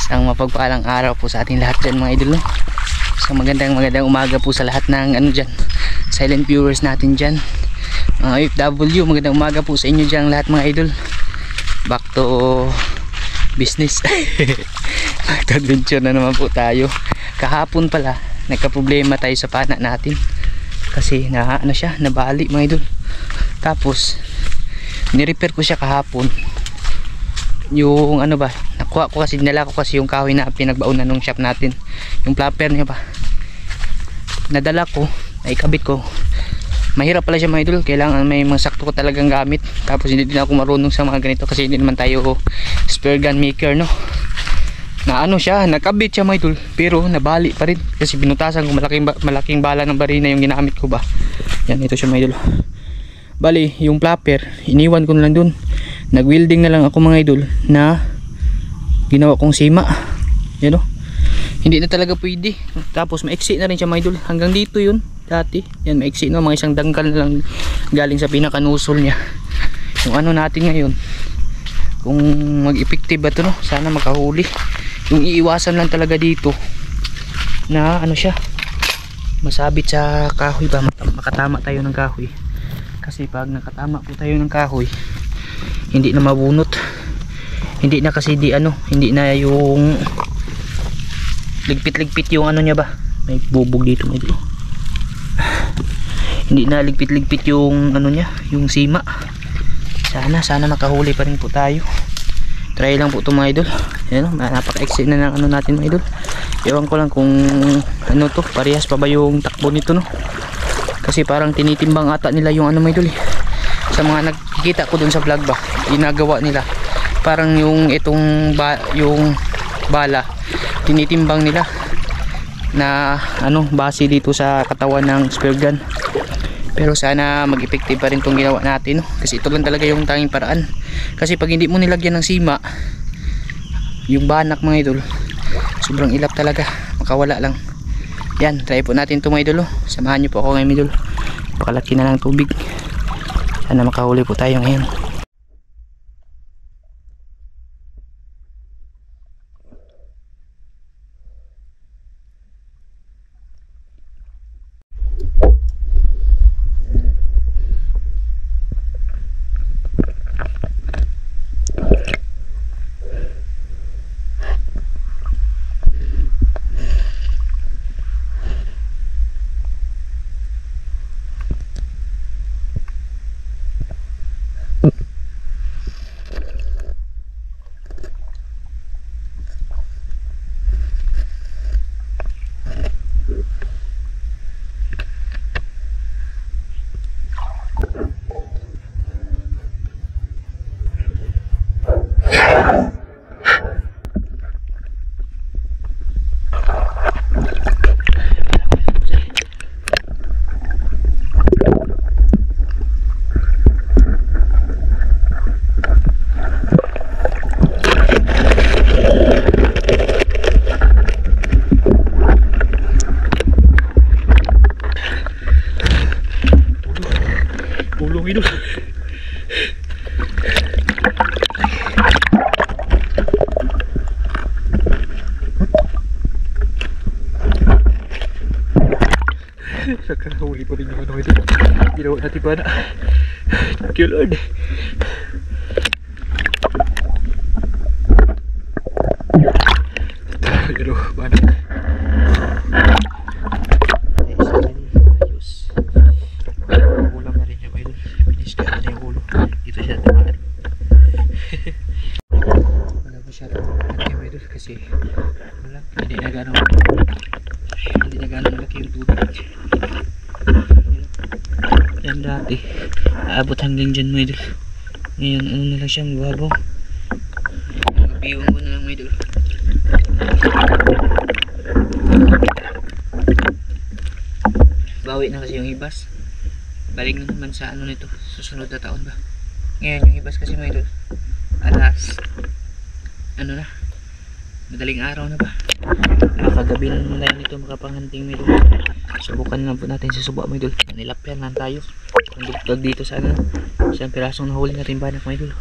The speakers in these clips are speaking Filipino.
Isang mapagpalang araw po sa ating lahat dyan mga idol, no? So magandang umaga po sa lahat ng dyan, silent viewers natin dyan, mga OFW. Magandang umaga po sa inyo dyan lahat mga idol. Back to business. Nag-adventure na naman po tayo. Kahapon pala nagka-problema tayo sa pana natin kasi nabali mga idol. Tapos ni-repair ko siya kahapon. Yung nakuha ko kasi, dinala ko kasi yung kahoy na pinagbaunan ng shop natin, yung flapper niya pa, nadala ko, naikabit ko. Mahirap pala siya mga idol, kailangan may mga sakto ko talagang gamit. Tapos hindi din ako marunong sa mga ganito kasi hindi naman tayo spare gun maker, no? Siya, nakabit siya mga idol, pero nabali pa rin kasi binutasan ko, malaking bala ng barina yung ginamit ko ba. Yan, ito siya mga idol. Bali, yung flapper iniwan ko na lang dun. Nag-welding na lang ako mga idol na ginawa kong sima. Yan o. Hindi na talaga pwede. Tapos maiksi na rin siya mga idol. Hanggang dito yun dati. Yan, maiksi na. Mga isang dangkal na lang galing sa pinakanusol niya. Yung natin ngayon, kung mag-effective ba ito, no? Sana makahuli. Yung iiwasan lang talaga dito na siya, masabit sa kahoy ba, makatama tayo ng kahoy. Kasi pag nakatama po tayo ng kahoy, hindi na mabunot. Hindi na kasi hindi na yung ligpit-ligpit yung niya ba. May bubog dito medyo. Hindi na ligpit-ligpit yung niya, yung sima. Sana makahuli pa rin po tayo. Try lang po ito mga idol. Ayan, napaka-exit na ng natin mga idol. Ewan ko lang kung to, parehas pa ba yung takbo nito, no? Kasi parang tinitimbang ata nila yung mga idol eh. Sa mga nakikita ko dun sa vlog ba, ginagawa nila parang yung yung bala tinitimbang nila na base dito sa katawan ng spare gun. Pero sana mag-effective pa rin itong ginawa natin, no? Kasi ito lang talaga yung tanging paraan. Kasi pag hindi mo nilagyan ng sima yung banak mga idol, sobrang ilap talaga, makawala lang. Yan, try po natin ito mga idol, oh. Samahan nyo po ako ngayon idol. Pakalaki na lang tubig. Sana makahuli po tayo ngayon. Idol. Nakahuli ko rin yung idol. Ginawa natin pa na. Thank you Lord. Pero bana. Kasi wala, hindi na gano'ng malaki yung tubig. Yan dati aabot hanggang dyan mga idol. Ngayon na lang siya, mababaw. Biwan ko na lang mga idol. Bawi na kasi yung hibas. Balik na naman sa nito, susunod na taon ba. Ngayon yung hibas kasi mga idol alas ano na, madaling araw na ba, nakakagabi na yun ito makapanganting mga idol. Subukan na po natin si Suba mga idol. Nilapyan lang tayo ang dugtog dito sa ano, isang pirasong nahuli natin banak mga idol.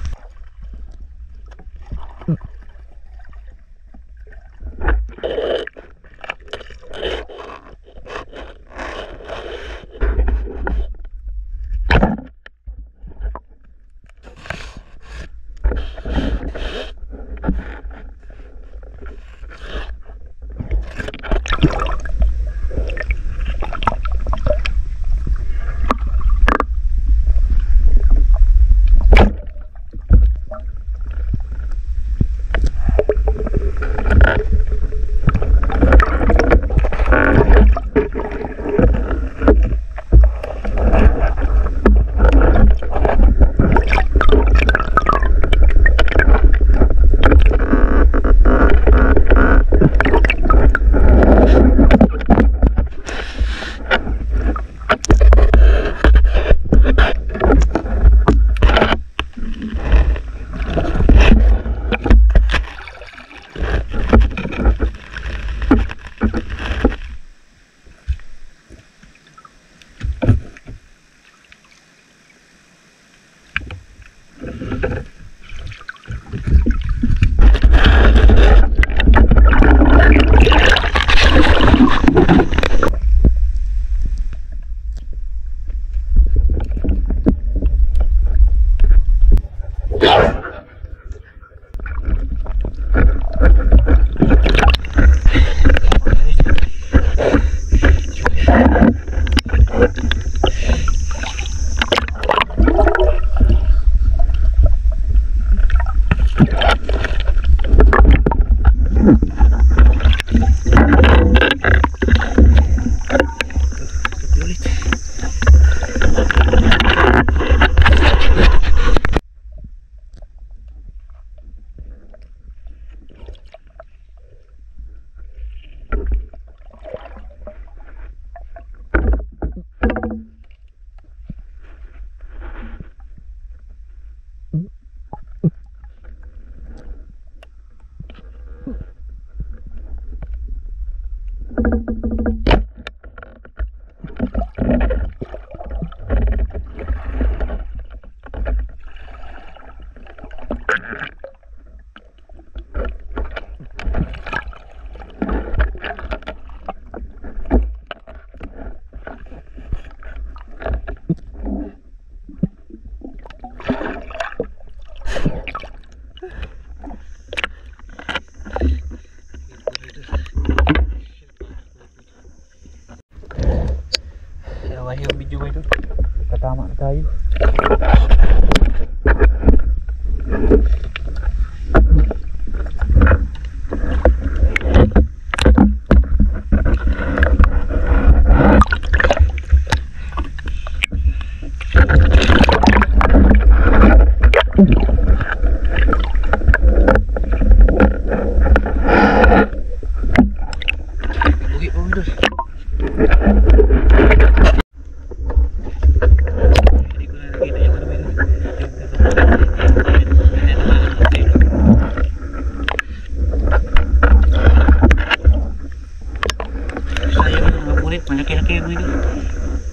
Yung video ito, katama na tayo. Buhi pa mga idol. Malaki-laki yung mga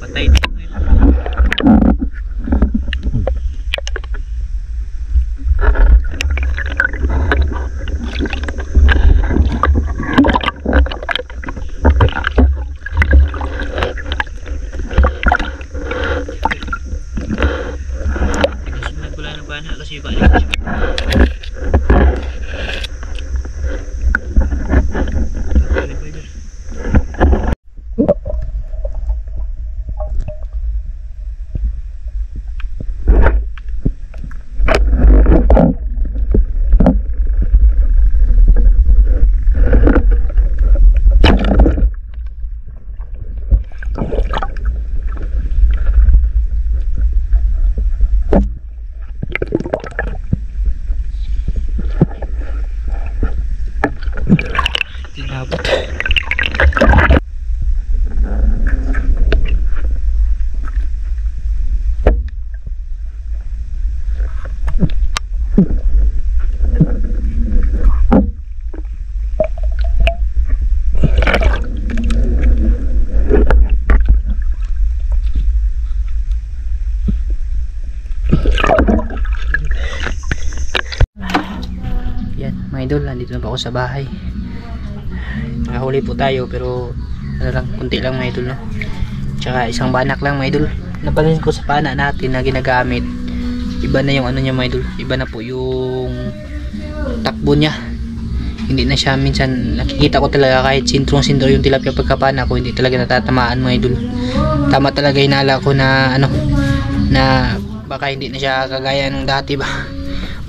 patay din mga sunod pala ng bana kasi balik tinabot. idol, nandito na po ako sa bahay. Nakahuli po tayo pero ano lang, kunti lang mga idol, no? Tsaka isang banak lang mga idol. Napansin ko sa pana natin na ginagamit, iba na yung ano niya mga idol, iba na po yung takbo niya. Hindi na siya, minsan nakikita ko talaga kahit sintrong-sintro yung tilapia pagkapana ko, hindi talaga natatamaan mga idol. Tama talaga hinala ko na ano, na baka hindi na siya kagaya ng dati ba,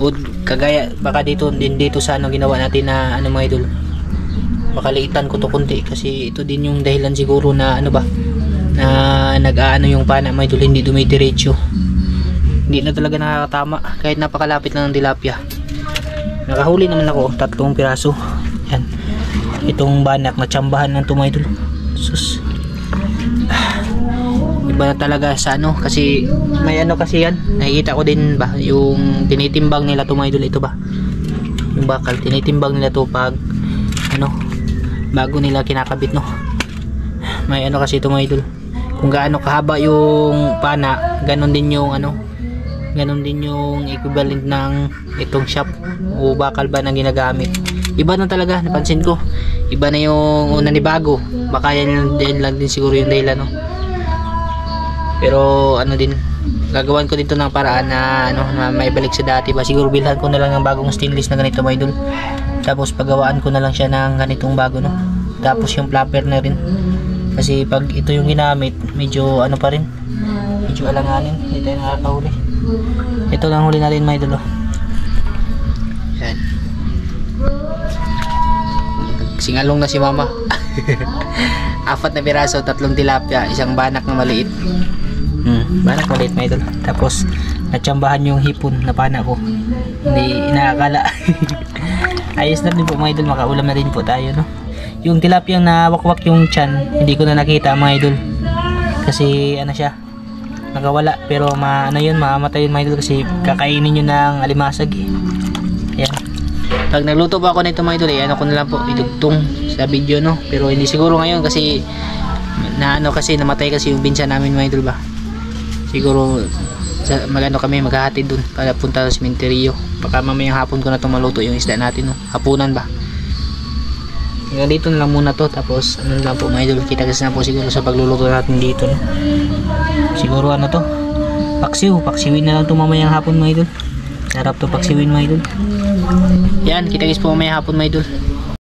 o kagaya baka dito sa ano ginawa natin na ano mga idol, makaliitan ko to kunti kasi ito din yung dahilan siguro na ano ba, na nag-aano yung pana mga idol, hindi dumidiretso, hindi na talaga nakakatama kahit napakalapit lang ng tilapia. Nakahuli naman ako 3 piraso. Yan, itong banak na tsambahan ng mga idol. Sus, iba na talaga sa ano, kasi may ano kasi yan, nakikita ko din ba yung tinitimbang nila mga idol, ito ba yung bakal, tinitimbang nila to pag ano, bago nila kinakabit, no? May ano kasi ito mga idol, kung gaano kahaba yung pana, ganon din yung ano, ganon din yung equivalent ng itong shop o bakal ba na ginagamit. Iba na talaga, napansin ko iba na yung una ni bago, baka yan lang din siguro yung dahilan, no? Pero ano din, gagawan ko dito ng paraan na ano, na maibalik sa dati ba, siguro bilhan ko na lang ng bagong stainless na ganito mga idol, tapos pagawaan ko na lang siya ng ganitong bago, no? Tapos yung flapper na rin, kasi pag ito yung ginamit medyo ano pa rin, medyo alanganin, hindi tayo nakakahuli. Ito lang huli natin mga idol, oh. Yan, singalong na si mama. 4 na piraso, 3 tilapia, isang banak na maliit. Banak maliit mga idol. Tapos natsambahan yung hipon na pana ko, hindi inaakala. Ayos na din po mga idol, makaulam na din po tayo, no? Yung tilapia na wakwak yung tiyan, hindi ko na nakita mga idol, kasi ano siya, nakawala. Pero ano yun, mamamatay yun mga idol, kasi kakainin yun ng alimasag, eh. Ayan, pag nagluto pa ako nito mga idol, ano ko na lang po idugtong sa video, no? Pero hindi siguro ngayon kasi na ano, kasi namatay kasi yung binsa namin mga idol ba. Siguro magano kami, maghahatid dun para punta sa sementeryo. Baka mamayang hapon ko na itong maluto yung isda natin, no? Hapunan ba. Hanggang dito na lang muna to, tapos ano lang po mga idol, kita kasi na po siguro sa pagluluto natin dito, no? Siguro ano to, paksiwin na lang to mamayang hapon mga idol. Sarap to paksiwin mga idol. Yan, kita guys po mamayang hapon mga idol.